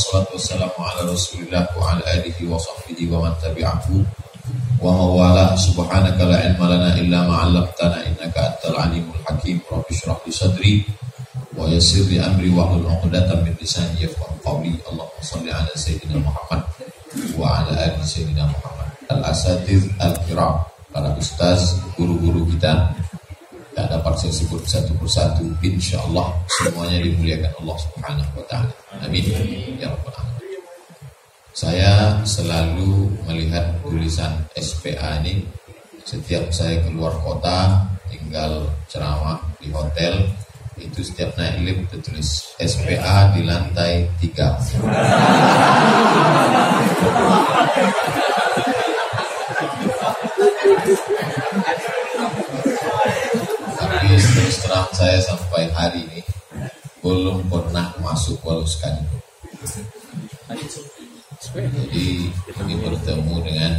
wassalatu wassalamu ala rasulillah wa ala alihi wa sahbihi wa man tabi'ahu wa mawala. Subhanaka la ilma lana illa ma 'allamtana innaka antal alimul hakim. Rabbi shrah li sadri wa yassir li amri wa hlul 'uqdatam min lisani yafqahu qawli. Allahumma shalli ala sayyidina Muhammad wa ala ali sayyidina Muhammad. Al-asatiz al-kiram, para ustaz, guru-guru kita, tidak dapat saya sebut satu persatu, insyaallah semuanya dimuliakan Allah Subhanahu wa taala. Amin ya rabbal alamin. Saya selalu melihat tulisan SPA ini setiap saya keluar kota, tinggal ceramah di hotel, itu setiap naik lift tertulis SPA di lantai 3. Tapi terus terang saya sampai hari ini belum pernah masuk walau sekali. Jadi ini bertemu dengan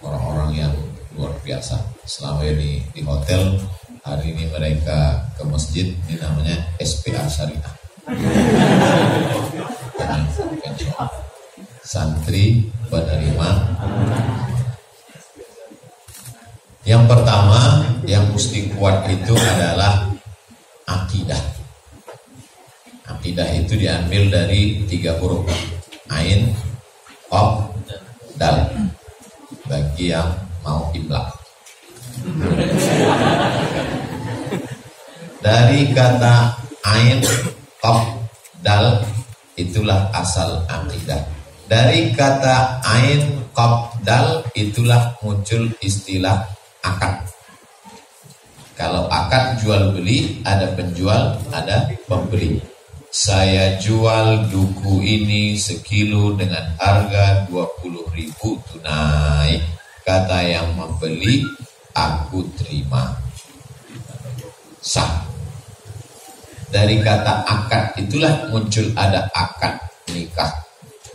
orang-orang yang luar biasa. Selama ini di hotel, hari ini mereka ke masjid, ini namanya SPA Syariah. Santri penerima. Yang pertama yang mesti kuat itu adalah akidah. Akidah itu diambil dari 3 huruf, ain, qaf, dal. Bagi yang mau imla. Dari kata ain, qaf, dal itulah asal akidah. Dari kata ain, qaf, dal itulah muncul istilah akad. Kalau akad jual beli, ada penjual, ada pembeli. Saya jual duku ini sekilo dengan harga 20.000 tunai. Kata yang membeli, aku terima. Sah. Dari kata akad itulah muncul ada akad nikah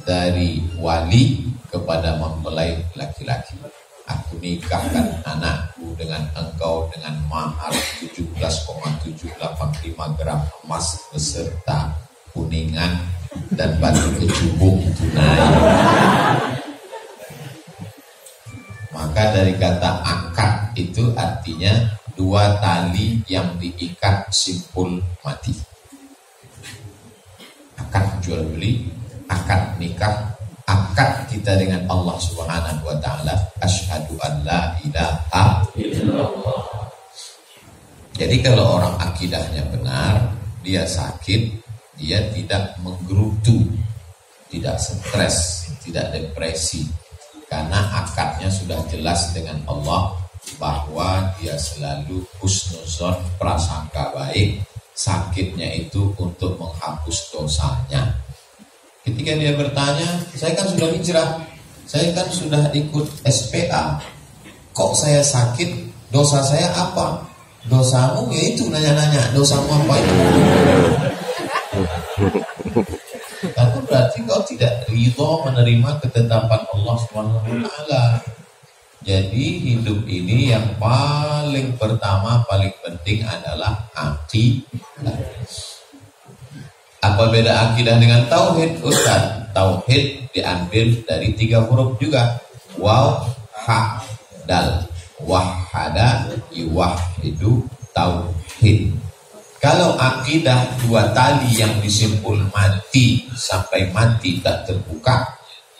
dari wali kepada mempelai laki-laki. Aku nikahkan anakku dengan engkau dengan mahar 17,785 gram emas beserta kuningan dan batu kecubung tunai. Maka dari kata akad itu artinya 2 tali yang diikat simpul mati. Akad jual beli, akad nikah, akad kita dengan Allah Subhanahu wa taala, asyhadu an la ilaha illallah. Jadi kalau orang akidahnya benar, dia sakit, dia tidak menggerutu, tidak stres, tidak depresi, karena akadnya sudah jelas dengan Allah bahwa dia selalu husnuzon, prasangka baik. Sakitnya itu untuk menghapus dosanya. Ketika dia bertanya, saya kan sudah hijrah, saya kan sudah ikut SPA, kok saya sakit, dosa saya apa? Dosamu yaitu nanya-nanya, dosamu apa itu? Itu berarti kau tidak ridho menerima ketetapan Allah SWT. Jadi hidup ini yang paling pertama, paling penting adalah akidah. Apa beda akidah dengan tauhid? Ustaz, tauhid diambil dari 3 huruf juga. Waw, ha, dal. Wahada, yuwahidu, tauhid. Kalau akidah 2 tali yang disimpul mati sampai mati tak terbuka,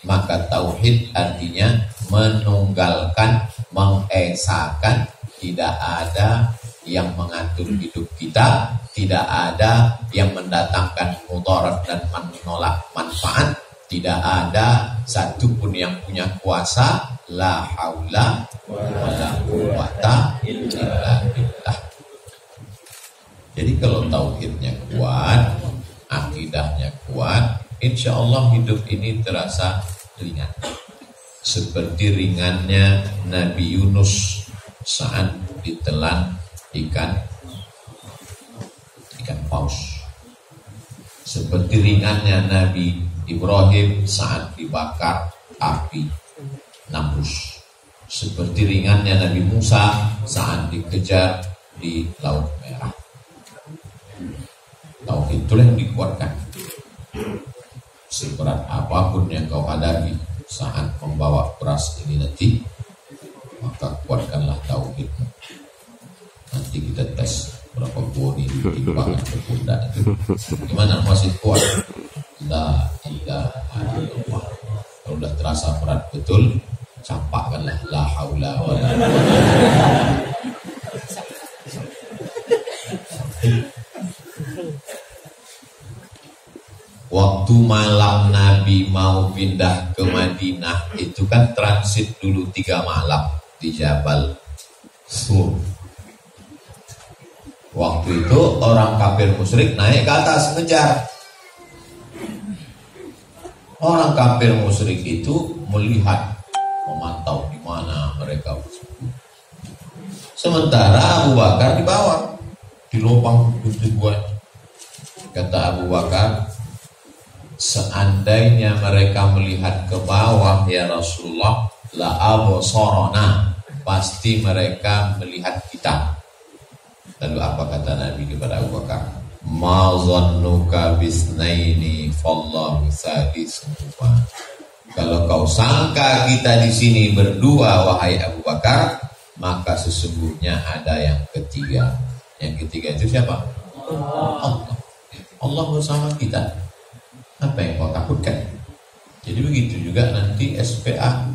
maka tauhid artinya menunggalkan, mengesakan, tidak ada yang mengatur hidup kita, tidak ada yang mendatangkan mudarat dan menolak manfaat, tidak ada satupun yang punya kuasa, la haula wala quwata illa billah. Jadi kalau tauhidnya kuat, akidahnya kuat, insya Allah hidup ini terasa ringan. Seperti ringannya Nabi Yunus saat ditelan ikan paus. Seperti ringannya Nabi Ibrahim saat dibakar api Namrus. Seperti ringannya Nabi Musa saat dikejar di Laut Merah. Tauhid itulah yang dikuatkan. seberat apapun yang kau hadapi saat membawa beras ini nanti, maka kuatkanlah tauhidmu. Nanti kita tes berapa bodi di timbangan ke pundak itu. Gimana masih kuat? La ilaha illallah. Kalau udah terasa berat betul, campakkanlah la haula wala quwwata. Waktu malam Nabi mau pindah ke Madinah, itu kan transit dulu 3 malam di Jabal Sur. Waktu itu orang kafir musyrik naik ke atas ngejar. Orang kafir musyrik itu melihat, memantau di mana mereka bersembunyi. Sementara Abu Bakar di bawah, di lubang itu buat. Kata Abu Bakar, seandainya mereka melihat ke bawah ya Rasulullah, la absarana, pasti mereka melihat kita. Lalu apa kata Nabi kepada Abu Bakar? Ma zannuka bisnaini fallahu sadisuhuma. Kalau kau sangka kita di sini berdua wahai Abu Bakar, maka sesungguhnya ada yang ketiga. Yang ketiga itu siapa? Allah. Allah bersama kita. Apa yang kau takutkan? Jadi begitu juga nanti SPA,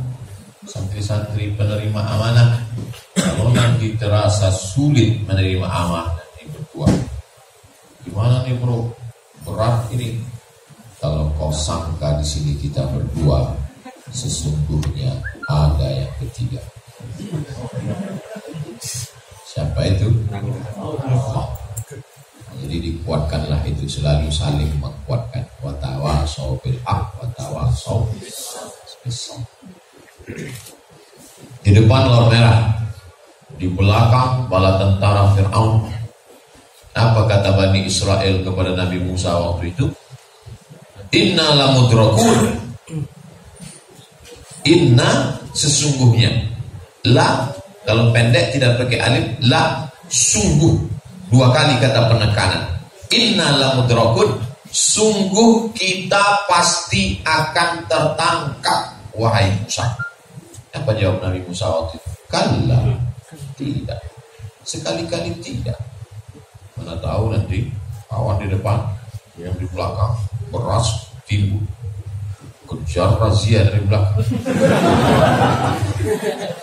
santri-santri penerima amanah. Kalau nanti terasa sulit menerima amanah ini berdua, gimana nih bro? Berat ini. Kalau kau sangka di sini kita berdua, sesungguhnya ada yang ketiga. Siapa itu? Allah. Jadi dikuatkanlah itu, selalu saling menguatkan. Wa tawasau bil haq wa tawasau bis sabr. Di depan Laut Merah, di belakang bala tentara Fir'aun. Apa kata Bani Israel kepada Nabi Musa waktu itu? Inna lamudrakun. Inna sesungguhnya. La kalau pendek tidak pakai alif. La sungguh. 2 kali kata penekanan. Inna lamudrakun. Sungguh kita pasti akan tertangkap wahai Musa. Apa jawab Nabi Musa waktu itu? Kalla, tidak. Sekali-kali tidak. Mana tahu nanti kawan di depan, yang di belakang beras timbul. Kejar razia dari belakang.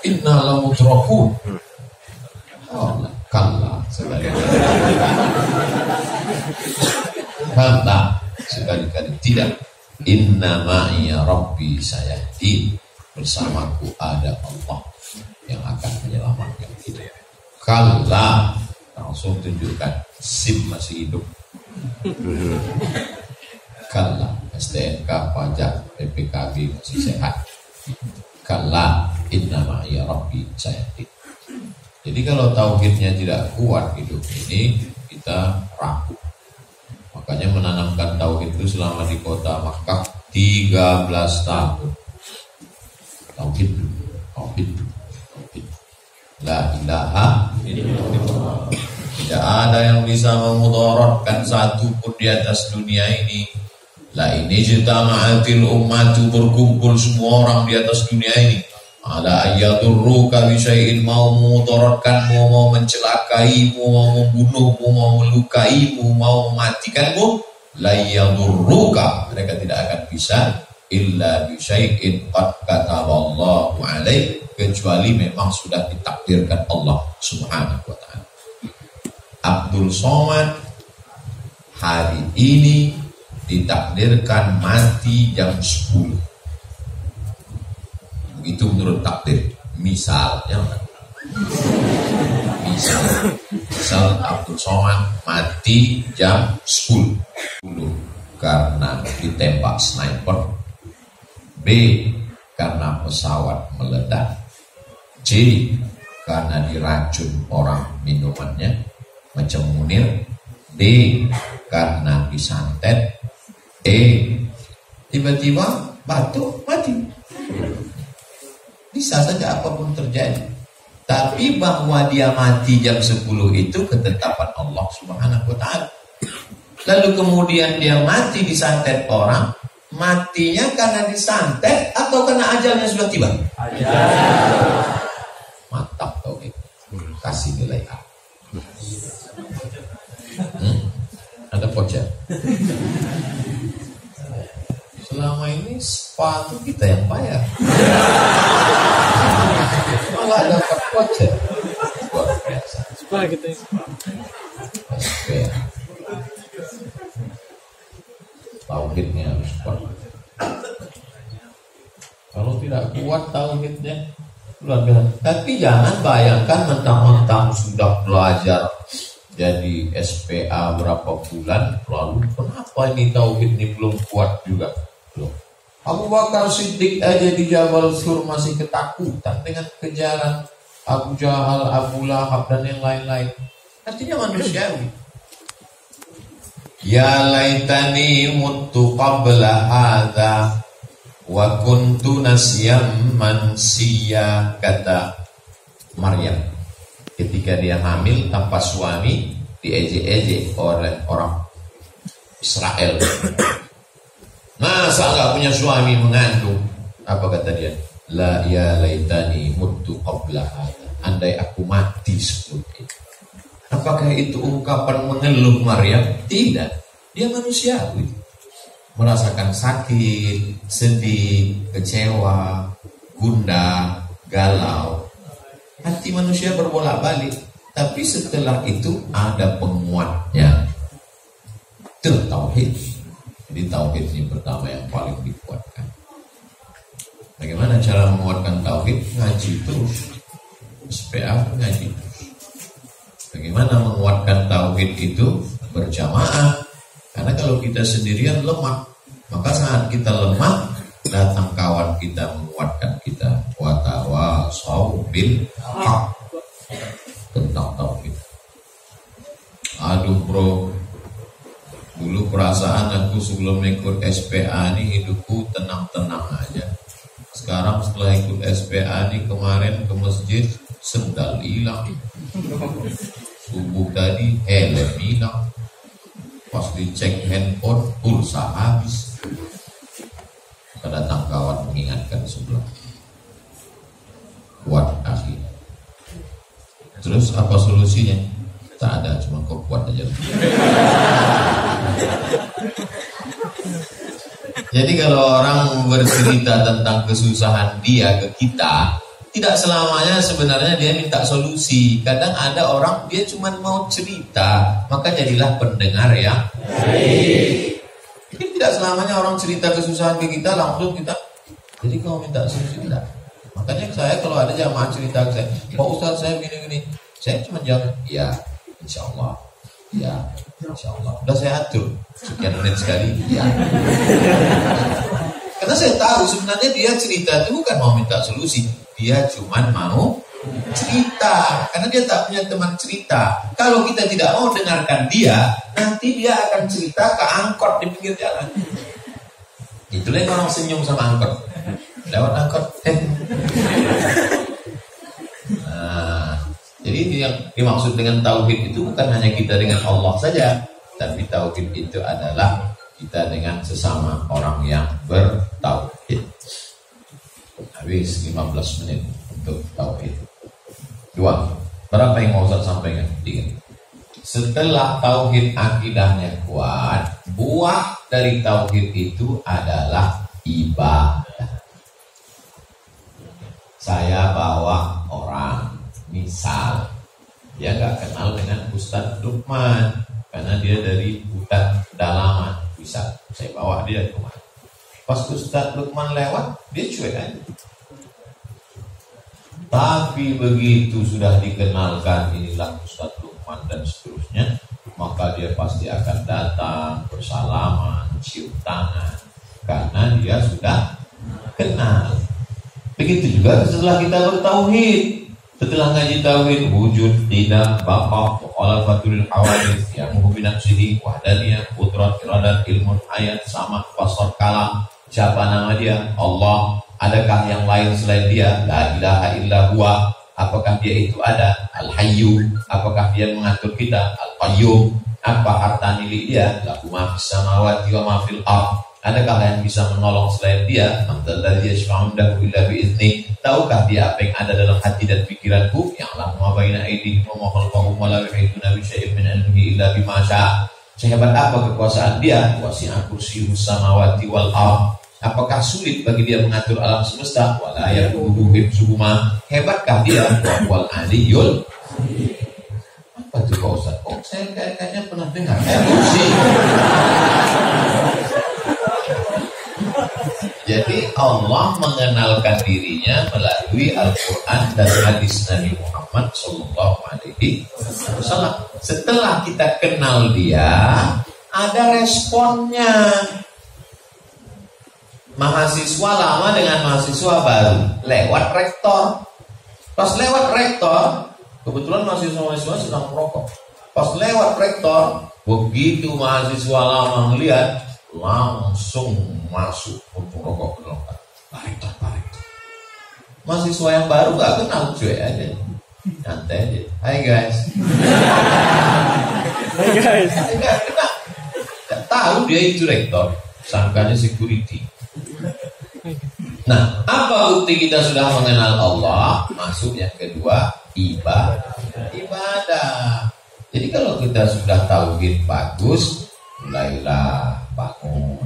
Inna lamudrakun. Kalla, sekali-kali. Kalla, sekali-kali tidak. Inna ma'iya rabbi sayahdi. Bersamaku ada Allah yang akan menyelamatkan kita. Kalla, langsung tunjukkan SIM masih hidup. Kalla, STNK, pajak, PPKB masih sehat. Kalla, inna ma'iya rabbi sayahdi. Jadi kalau tauhidnya tidak kuat hidup ini, kita rapuh. Makanya menanamkan tauhid itu selama di kota Makkah 13 tahun. Tauhid. La ilaha illallah. Tidak ada yang bisa memudaratkan satu pun di atas dunia ini. La ini jitama'atil ummatu, berkumpul semua orang di atas dunia ini. Ala ayyadurruka bisyai'in, mau memudaratkanmu, mau mencelakaimu, mau membunuhmu, mau melukaimu, mau mematikanmu. La yadurruka, mereka tidak akan bisa illa bisyai'in qad kataballahu alaih, kecuali memang sudah ditakdirkan Allah Subhanahu wa ta'ala. Abdul Somad hari ini ditakdirkan mati jam 10. Begitu menurut takdir. Misalnya misal Abdul Somad mati jam 10 karena ditembak sniper, B karena pesawat meledak, C karena diracun orang minumannya macam Munir, D karena disantet, E tiba-tiba batuk mati. Bisa saja apapun terjadi. Tapi bahwa dia mati jam 10 itu ketetapan Allah Subhanahu wa ta'ala. Lalu kemudian dia mati disantet orang, Matinya karena disantet atau karena ajalnya sudah tiba? Mantap tauhid. Kasih nilai A. Ada voucher. Selama ini sepatu kita yang bayar. Malah dapat voucher. Luar biasa. Spa kita. Tauhidnya harus kuat. Kalau tidak kuat tauhidnya, luar biasa. Tapi jangan bayangkan mentang-mentang sudah belajar jadi SPA berapa bulan, lalu kenapa ini tauhid ini belum kuat juga? Belum. Abu Bakar Siddiq aja di Jabal Sur masih ketakutan dengan kejaran Abu Jahal, Abu Lahab dan yang lain-lain. Artinya manusiawi. Ya laitani mutu qabla hadza wa kuntu nasyam mansiya, kata Maryam ketika dia hamil tanpa suami, diejek-ejek oleh orang Israel. Masa enggak punya suami mengandung? Apa kata dia? La ya laitani mutu qabla hadza. Andai aku mati sebelum itu. Apakah itu ungkapan mengeluh Maryam? Tidak. Dia manusiawi. Merasakan sakit, sedih, kecewa, gundah, galau. Hati manusia berbolak-balik. Tapi setelah itu ada penguatnya. Itu tauhid. Jadi tauhid ini pertama yang paling dikuatkan. Bagaimana cara menguatkan tauhid? Ngaji terus. SPA ngaji terus. Bagaimana menguatkan tauhid itu? Berjamaah. Karena kalau kita sendirian lemah, maka saat kita lemah, datang kawan kita menguatkan kita. Wa tawasau bil haq. Tentang tauhid. Aduh bro, dulu perasaan aku sebelum ikut SPA ini hidupku tenang-tenang aja. Sekarang setelah ikut SPA ini, kemarin ke masjid sendal hilang, subuh tadi helm hilang, pas dicek handphone pulsa habis. Datang kawan mengingatkan sebelah, kuat akhir. Terus apa solusinya? Tak ada, cuma kau kuat aja. Jadi kalau orang bercerita tentang kesusahan dia ke kita, tidak selamanya sebenarnya dia minta solusi. Kadang ada orang dia cuma mau cerita, maka jadilah pendengar yang baik. Jadi tidak selamanya orang cerita kesusahan ke kita langsung kita, jadi kau minta solusi, tidak. Makanya saya kalau ada jamaah cerita ke saya, Pak Ustaz saya gini-gini, saya cuma jawab, ya insya Allah, ya insya Allah. Udah saya atur sekian menit sekali, ya. Karena saya tahu sebenarnya dia cerita itu bukan mau minta solusi, dia cuma mau cerita. Karena dia tak punya teman cerita. Kalau kita tidak mau dengarkan dia, nanti dia akan cerita ke angkot di pinggir jalan. Itulah yang orang senyum sama angkot. Lewat angkot. Nah, jadi yang dimaksud dengan tauhid itu bukan hanya kita dengan Allah saja, tapi tauhid itu adalah kita dengan sesama orang yang bertauhid. Habis 15 menit untuk tauhid. 2. Berapa yang mau Ustaz sampaikan? 3. Setelah tauhid akidahnya kuat, buah dari tauhid itu adalah ibadah. Saya bawa orang, misal dia gak kenal dengan Ustaz Lukman karena dia dari hutan dalaman, bisa saya bawa dia ke rumah. Pas Ustaz Lukman lewat, dia cuek aja. Tapi begitu sudah dikenalkan inilah Ustaz Lukman dan seterusnya, maka dia pasti akan datang, bersalaman, cium tangan, karena dia sudah kenal. Begitu juga setelah kita bertauhid. Setelah ngaji tauhid, wujud, tidak, baqa, mukhalafatul hawadits, yang menghubungi nafsihi, wahdaniyah, qudrat, iradat, ilmu, ayat, sama, basar, kalam. Siapa nama dia? Allah. Adakah yang lain selain dia? La ilaha illa huwa. Apakah dia itu ada? Al-Hayyu. Apakah dia mengatur kita? Al-Qayyum. Apa harta milik dia? Lahu ma fis samawati wa ma fil ardh. Adakah yang bisa menolong selain dia? Madzalladzi yashfa'u indahu illa bi'idznih. Tahukah dia apa yang ada dalam hati dan pikiranku? Ya'lamu ma baina aydihim wa ma khalfahum wa la yuhituna bi syai'in min ilmihi illa bima syaa'. Sehebat apa kekuasaan dia? Wasi'a kursiyyuhus samawati wal ardh. Apakah sulit bagi dia mengatur alam semesta? Wala yaquduhu hifdzuhuma. Hebatkah dia? Wal aliyyul. Apa itu Pak Ustaz? Oh, saya kayaknya pernah dengar. Kursi. Jadi Allah mengenalkan dirinya melalui Al-Quran dan hadis Nabi Muhammad Sallallahu Alaihi Wasallam. Setelah kita kenal dia, ada responnya. Mahasiswa lama dengan mahasiswa baru lewat rektor. Pas lewat rektor, kebetulan mahasiswa sedang merokok. Pas lewat rektor, begitu mahasiswa lama melihat, langsung masuk untuk rokok ke dalam tarik. Mahasiswa yang baru gak kenal, cuek aja, nyantai aja. Hai guys. Gak tahu dia itu rektor, sangkanya security. Nah, apa bukti kita sudah mengenal Allah? Masuk yang kedua, ibadah. Jadi kalau kita sudah tauhid bagus, mulailah bangun.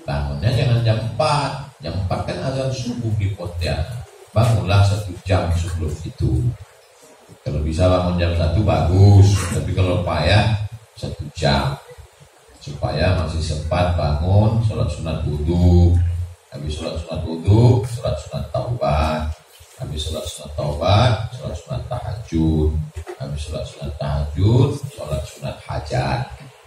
Bangunnya jangan jam 4. Jam 4 kan azan subuh di Pontianak. Bangunlah 1 jam sebelum itu. Kalau bisa bangun jam 1 bagus. Tapi kalau payah 1 jam. Supaya masih sempat bangun, sholat sunat wudu. Habis sholat sunat wudu, sholat sunat taubat. Habis sholat sunat taubat, sholat sunat tahajud. Habis sholat sunat tahajud, sholat sunat hajat.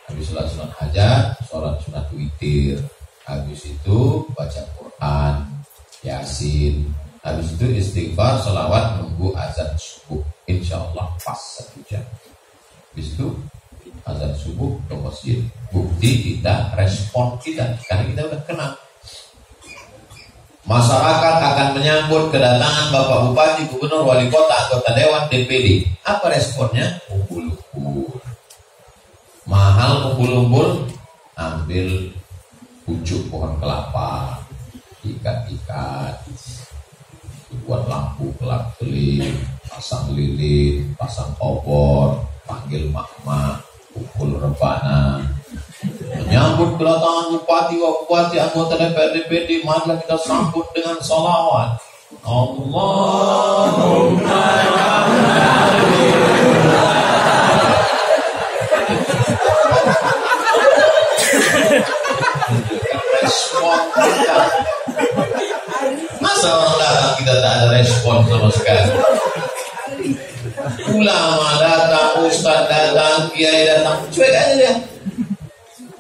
Habis sholat sunat hajat, sholat sunat witir. Habis itu baca Quran, Yasin. Habis itu istighfar, salawat, nunggu azan subuh. Insya Allah pas 1 jam. Habis itu azan subuh ke masjid. Bukti kita, respon kita, karena kita udah kenal. Masyarakat akan menyambut kedatangan Bapak Bupati, Gubernur, Wali Kota, Anggota Dewan, DPD. Apa responnya? Umbul-umbul. Mahal umbul-umbul, ambil pucuk pohon kelapa, ikat-ikat, buat lampu kelap-kelip, pasang lilin, pasang obor, panggil mak-mak, pukul rebana. Menyambut kedatangan bupati, wakubati, anggota DPR, DPD, marilah kita sambut dengan salawat. Allahumma respon kita. Masa orang datang kita tak ada respon sama sekali. Ulama datang, ustaz datang, kiai datang, cuek aja dia.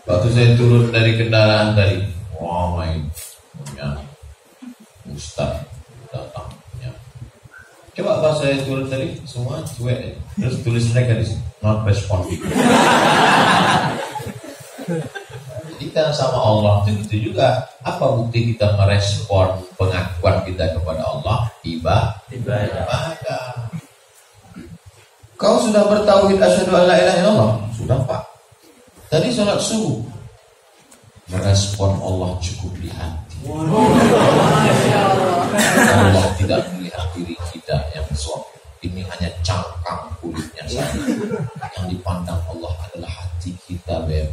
Waktu saya turun dari kendaraan tadi, wah main punya ustaz datang punya. Coba pas saya turun tadi, semua cuek. Terus tulis mereka di sini, not responding. Kita sama Allah itu juga. Apa bukti kita merespon pengakuan kita kepada Allah? Ibadah. Kau sudah bertauhid asyhadu an la ilaha illallah? Sudah, Pak. Tadi sholat subuh. Merespon Allah cukup di hati. Allah tidak melihat diri kita yang soft. Ini hanya cangkang kulitnya saja. Yang dipandang Allah adalah hati kita, Beb.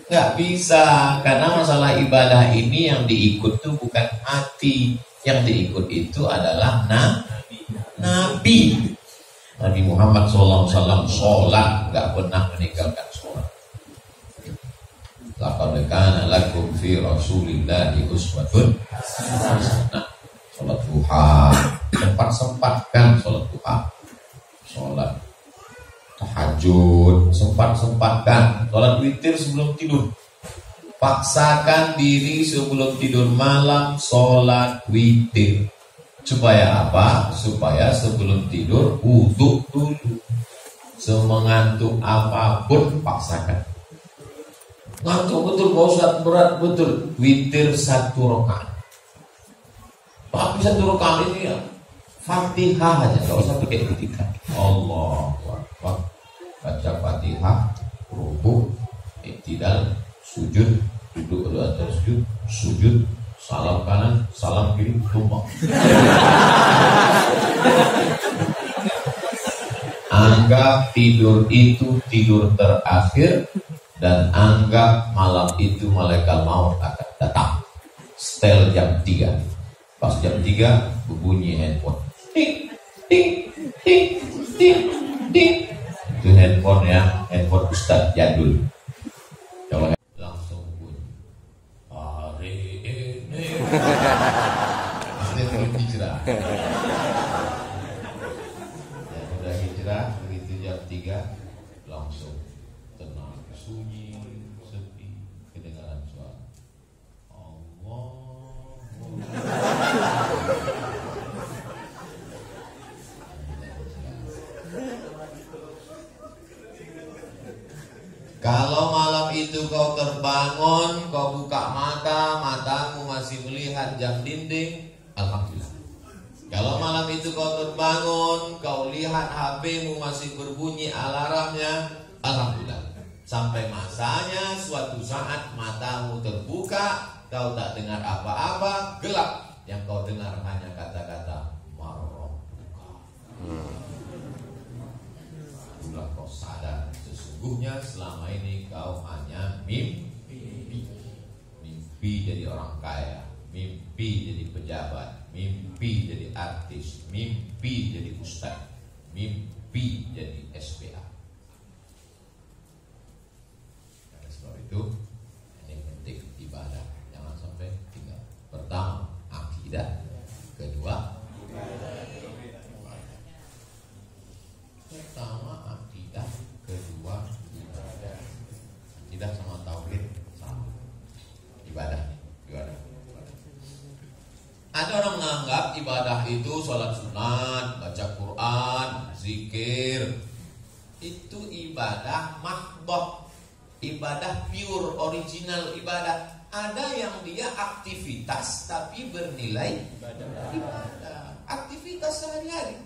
Nggak bisa, karena masalah ibadah ini yang diikut itu bukan hati. Yang diikut itu adalah Nabi. Nabi Muhammad SAW sholat, nggak pernah meninggalkan sholat. Laqad kana lakum fi Rasulillahi uswatun hasanah. Sholat duha, sempat-sempatkan sholat duha. Sholat tahajud, sempat-sempatkan. Sholat witir sebelum tidur. Paksakan diri sebelum tidur malam sholat witir. Supaya apa? Supaya sebelum tidur wudu dulu. Semengantuk apapun paksakan. Ngantuk betul Pak Ustaz, berat betul. Witir 1 rakaat. Tapi 1 rakaat ini ya Fatihah aja, enggak usah pakai ketika. Allahu Akbar. Baca Fatihah I'tidal, sujud, duduk atau sujud, sujud, salam kanan, salam kiri, tumpah. Anggap tidur itu tidur terakhir, dan anggap malam itu malaikat maut akan datang. Setel jam 3. Pas jam 3 berbunyi handphone. Ting, ting, ting, ting, ting. Itu handphone ya, handphone Ustadz jadul. Coba langsung bunyi. Hari ini. Pasti turun hijrah. Begitu jam 3 langsung tenang, sunyi, sepi, kedengaran suara Allah. Kalau malam itu kau terbangun, kau buka mata, matamu masih melihat jam dinding, alhamdulillah. Kalau malam itu kau terbangun, kau lihat HP-mu masih berbunyi alarmnya, alhamdulillah. Sampai masanya suatu saat matamu terbuka, kau tak dengar apa-apa, gelap. Yang kau dengar hanya kata-kata marrobuka. Itulah kau sadar sesungguhnya selama ini kau hanya mimpi. Mimpi jadi orang kaya, mimpi jadi pejabat, mimpi jadi artis, mimpi jadi ustaz, mimpi jadi SPA. Karena sebab itu ini penting ibadah, jangan sampai tinggal. Pertama akidah, kedua akidah, kedua ibadah. Akidah sama tauhid sama. Ibadah. Ada orang menganggap ibadah itu sholat sunat, baca Quran, zikir. Itu ibadah mahdhah, ibadah pure, original ibadah. Ada yang dia aktivitas tapi bernilai ibadah. Aktivitas sehari-hari.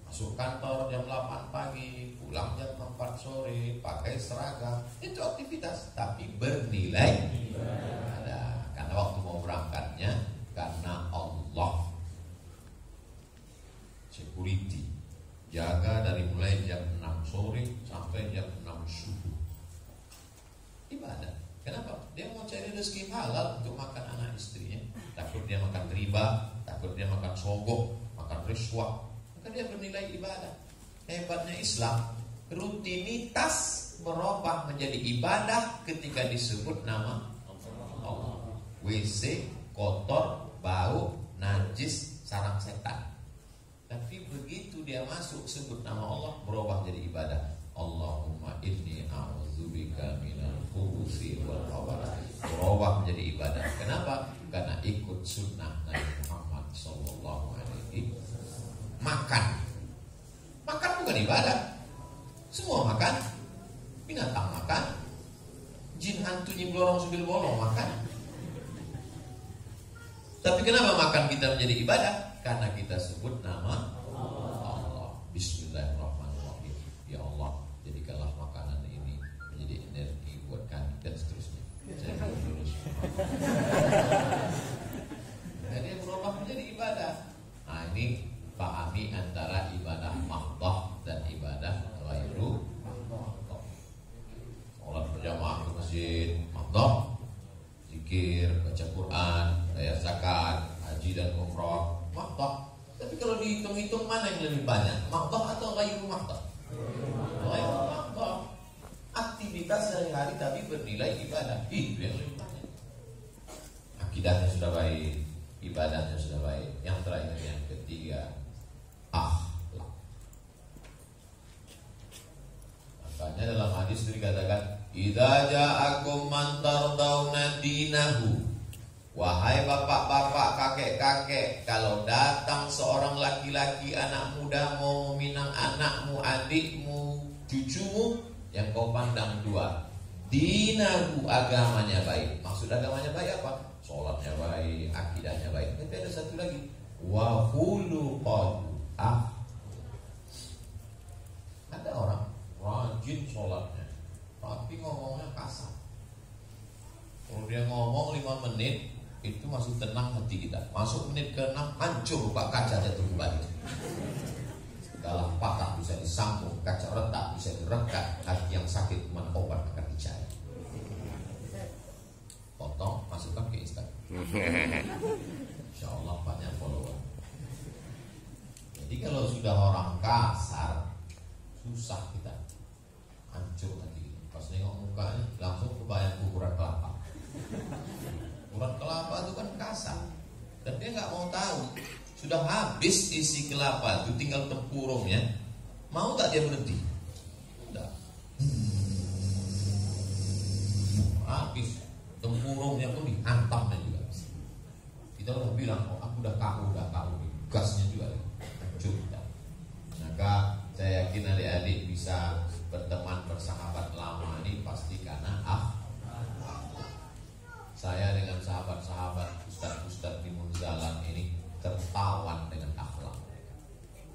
Masuk kantor jam 8 pagi, pulang jam 4 sore, pakai seragam. Itu aktivitas tapi bernilai ibadah. Karena waktu mau berangkatnya, karena Allah security jaga dari mulai jam 6 sore sampai jam 6 subuh. Ibadah. Kenapa? Dia mau cari rezeki halal untuk makan anak istrinya. Takut dia makan riba, takut dia makan sogok, makan riswah. Maka dia bernilai ibadah. Hebatnya Islam, rutinitas berubah menjadi ibadah ketika disebut nama Allah. WC kotor, bau, najis, sarang setan. Tapi begitu dia masuk sebut nama Allah, berubah jadi ibadah. Allahumma inni a'udzubika minal khubuthi wal khabath. Berubah menjadi ibadah. Kenapa? Karena ikut sunnah Nabi Muhammad sallallahu alaihi wasallam. Makan bukan ibadah. Semua makan. Binatang makan. Jin hantu nyimblorong subil bolong makan. Tapi kenapa makan kita menjadi ibadah? Karena kita sebut nama Allah. Bismillahirrahmanirrahim. Ya Allah, jadikanlah makanan ini menjadi energi buat kami, dan seterusnya. Saya belum lulus. Jadi berubah menjadi ibadah. Nah ini pahami antara ibadah mahdhah dan ibadah ghairu mahdhah. Sholat berjamaah ke masjid mahdhah, zikir, baca Quran, bayar zakat, haji dan umrah, mahdhah. Tapi kalau dihitung-hitung mana yang lebih banyak, mahdhah atau ghairu mahdhah? Ghairu mahdhah. Aktivitas sehari-hari tapi bernilai ibadah, itu yang lebih banyak. Akidahnya sudah baik, ibadahnya sudah baik. Yang terakhir, yang ketiga, akhlak. Makanya dalam hadis dikatakan, idza ja'akum man tardawna dinahu. Wahai bapak-bapak, kakek-kakek, kalau datang seorang laki-laki, anak muda mau meminang anakmu, adikmu, cucumu, yang kau pandang dua, dinahu, agamanya baik. Maksud agamanya baik apa? Sholatnya baik, akidahnya baik. Tapi ada satu lagi, wa khuluqahu. Ada orang rajin sholatnya tapi ngomongnya kasar. Dia ngomong 5 menit itu masih tenang hati kita. Masuk menit ke-6 hancur, Pak, kaca jatuh kembali. Dalam patah bisa disambung, kaca retak bisa direkat, hati yang sakit mana obat akan dicari. Potong, masukkan ke Instagram. Insya Allah banyak follower. Jadi kalau sudah orang kasar, susah kita, hancur hati. Pas nengok mukanya langsung kebayang ukuran kelapa. Ukuran kelapa itu kan kasar, dan dia nggak mau tahu. Sudah habis isi kelapa itu, tinggal tempurungnya. Mau tak dia berhenti? Udah habis, tempurungnya pun dihantamnya juga. Kita udah bilang, oh aku udah kaku, gasnya juga hancur. Maka saya yakin adik-adik bisa berteman, bersahabat lama ini pasti karena saya dengan sahabat-sahabat ustaz-ustaz di Munzalan ini tertawan dengan akhlak.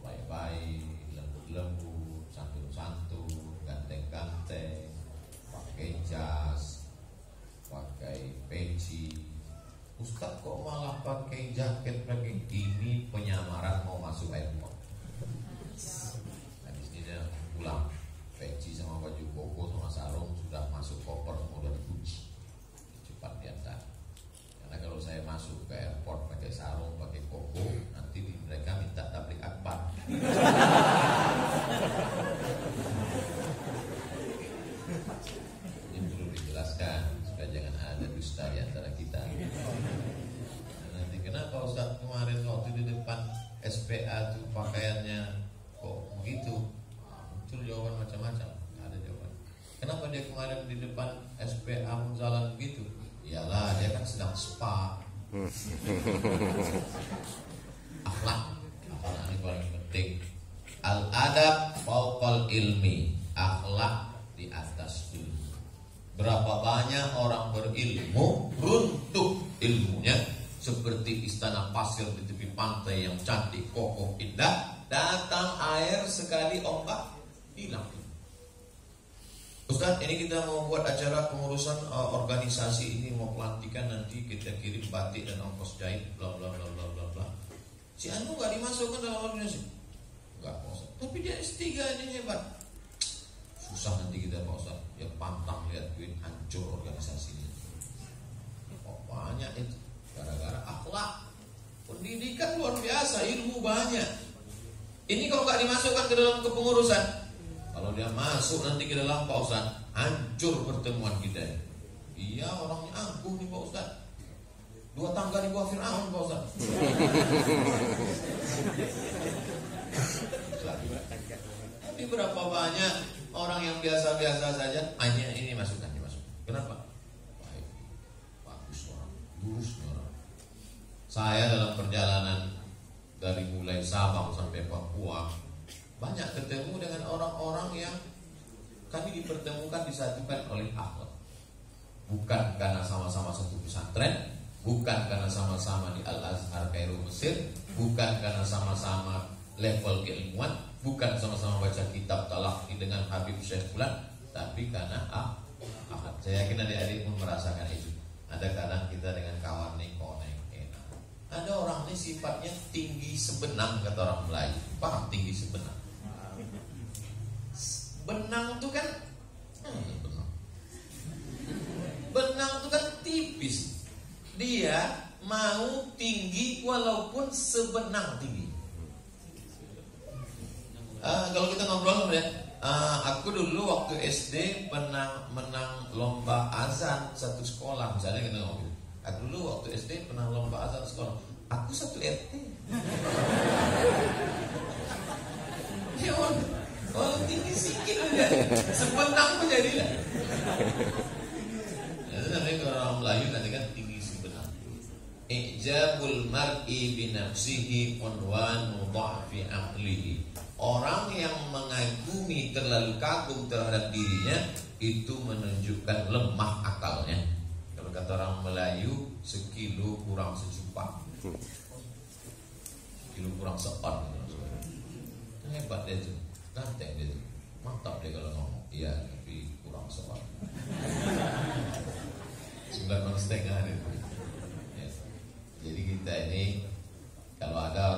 Baik-baik, lembut-lembut, santun-santun, ganteng-ganteng, pakai jas, pakai peci. Ustaz kok malah pakai jaket, pakai ini, penyamaran mau masuk airport. Habis ini dia pulang, peci sama baju koko sama sarung sudah masuk koper, semua udah dikunci. Cepat diantar. Karena kalau saya masuk ke airport pakai sarung, pakai koko, nanti mereka minta tablik akbar. Ini perlu dijelaskan supaya jangan ada dusta di antara kita. Nanti kenapa Ustaz kemarin waktu di depan SPA tuh pakaiannya kok begitu? Muncul jawaban macam-macam. Ada jawaban. Kenapa dia kemarin di depan SPA Munzalan begitu? Iyalah, dia kan sedang spa. Akhlak ini paling penting. Al-adab fauqal ilmi. Akhlak di atas ilmu. Berapa banyak orang berilmu runtuh ilmunya, seperti istana pasir di tepi pantai yang cantik, kokoh, indah. Datang air sekali ombak, hilang. Ustaz, ini kita mau buat acara pengurusan organisasi ini, mau pelantikan, nanti kita kirim batik dan ongkos jahit, bla bla bla bla bla bla. Si anu nggak dimasukkan dalam organisasi? Nggak, Pak Ustaz. Tapi dia S3 ini hebat. Susah nanti kita, Pak Ustaz. Ya pantang lihat duit, hancur organisasinya. Oh, banyak itu. Gara-gara akhlak. Pendidikan luar biasa, ilmu banyak. Ini kalau nggak dimasukkan ke dalam kepengurusan, kalau dia masuk nanti ke dalam, Pak Ustaz, hancur pertemuan kita. Iya, orangnya angkuh nih Pak Ustaz. 2 tangga di bawah Fir'aun, Pak Ustaz. Tapi berapa banyak orang yang biasa-biasa saja, hanya ini masukkan, dimasukkan. Kenapa? Baik, bagus orang, lurus orang. Saya dalam perjalanan dari mulai Sabang sampai Papua, banyak ketemu dengan orang-orang yang kami dipertemukan, disatukan oleh akhlak. Bukan karena sama-sama satu pesantren, bukan karena sama-sama di Al-Azhar Kairo Mesir, bukan karena sama-sama level keilmuan, bukan sama-sama baca kitab talaqi dengan Habib Syekh Fulan, tapi karena akhlak. Saya yakin adik-adik pun merasakan itu. Ada kadang kita dengan kawan nih konek enak. Ada orang ini sifatnya tinggi sebenang, kata orang Melayu. Paham tinggi sebenang? Benang itu kan benang itu kan tipis. Dia mau tinggi walaupun sebenang tinggi. Kalau kita ngobrol ya, aku dulu waktu SD pernah menang lomba azan satu sekolah, misalnya kita ngobrol. Aku dulu waktu SD pernah lomba azan sekolah. Aku satu RT. Ya, kalau tinggi sikit aja, sebenang pun jadilah. Tapi kalau orang Melayu nanti kan tinggi sebenang. Ijabul mar'i binafsihi unwanu dha'fi aqlihi. Orang yang mengagumi, terlalu kagum terhadap dirinya, itu menunjukkan lemah akalnya. Kalau kata orang Melayu, sekilo kurang sejupa, sekilo kurang sepan. Hebat dia tuh, ganteng dia tuh, mantap dia kalau ngomong. Iya, tapi kurang sepan. 9,5 ya. Jadi kita ini kalau ada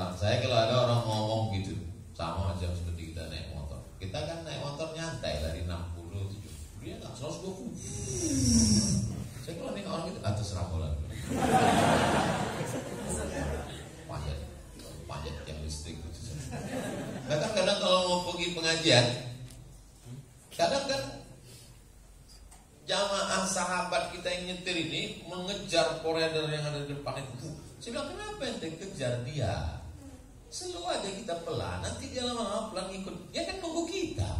orang ngomong gitu sama aja seperti kita naik motor. Kita kan naik motor nyantai dari 60, 70. Dia nggak 120. Saya kalau nengok orang itu atas rambulan. Panjat yang listrik itu. Kadang-kadang kalau mau pergi pengajian, kadang kan jamaah sahabat kita yang nyetir ini mengejar koridor yang ada di depan itu. Saya bilang, kenapa ente kejar dia? Selalu aja kita pelan, nanti dia lama-lama pelan ikut. Dia kan nunggu kita.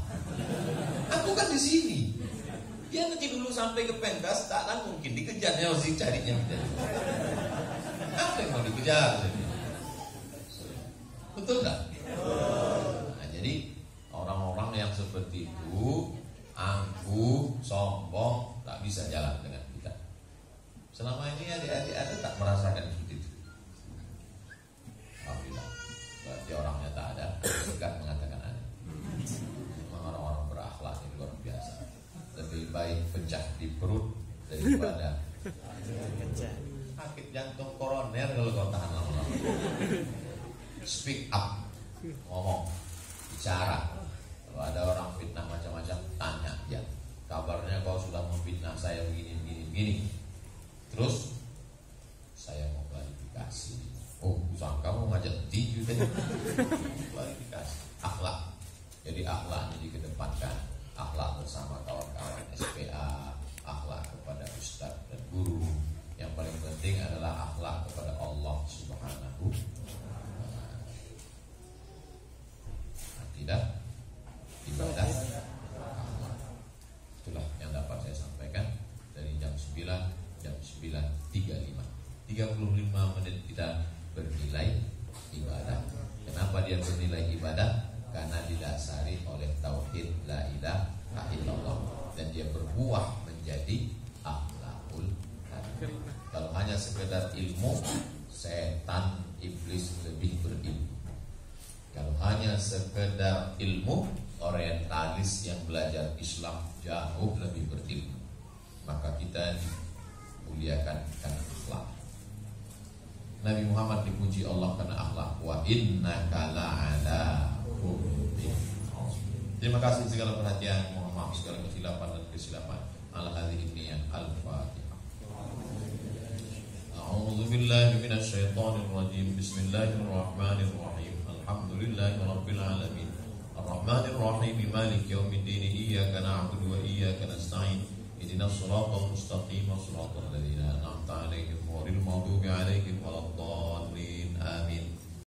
Aku kan di sini. Dia nanti dulu sampai ke pentas, taklah mungkin dikejarnya masih carinya. Apa yang mau dikejar? Betul tak? Nah, jadi orang-orang yang seperti itu angkuh, sombong, tak bisa jalan dengan kita. Selama ini adik-adik ada tak merasakan seperti itu? Alhamdulillah. Berarti orangnya tak ada, bukan mengatakan ada. Memang orang-orang berakhlak yang luar biasa. Lebih baik pecah di perut daripada sakit jantung koroner kalau kau tahan lama-lama. Speak up, ngomong, bicara. Kalau ada orang fitnah macam-macam, tanya ya. Kabarnya kau sudah memfitnah saya begini. Terus saya mau klarifikasi. Oh, sangka mau ngajak tinju tadi. Klarifikasi, akhlak. Jadi akhlaknya dikedepankan. Akhlak bersama kawan-kawan SPA, akhlak kepada ustadz dan guru. Yang paling penting adalah akhlak kepada Allah Subhanahu wa ta'ala. Tidak ibadah akhlak. Itulah yang dapat saya sampaikan dari jam 9, jam 9.35. 35 menit kita bernilai ibadah. Kenapa dia bernilai ibadah? Karena didasari oleh tauhid la ilaha illallah dan dia berbuah menjadi akhlakul karim. Kalau hanya sekedar ilmu, setan iblis lebih berilmu. Kalau hanya sekedar ilmu, orientalis yang belajar Islam jauh lebih berilmu. Maka kita dimuliakan karena akhlak. Nabi Muhammad dipuji Allah karena akhlak. Wa innaka la'ala khuluqin. Terima kasih segala perhatian, mohon maaf segala kesilapan dan kesilapan. Ala hadhihi niyyah al-Fatihah. A'udzu billahi minasy syaithanir rajim. Bismillahirrahmanirrahim. Alhamdulillahi rabbil alamin. Ar-Rahmanir Rahim. Maliki yaumiddin. Iyyaka na'budu wa iyyaka nasta'in. Ihdinas siratal mustaqim. Shiratal ladzina an'amta 'alaihim ghairil maghdubi 'alaihim waladdallin. Amin.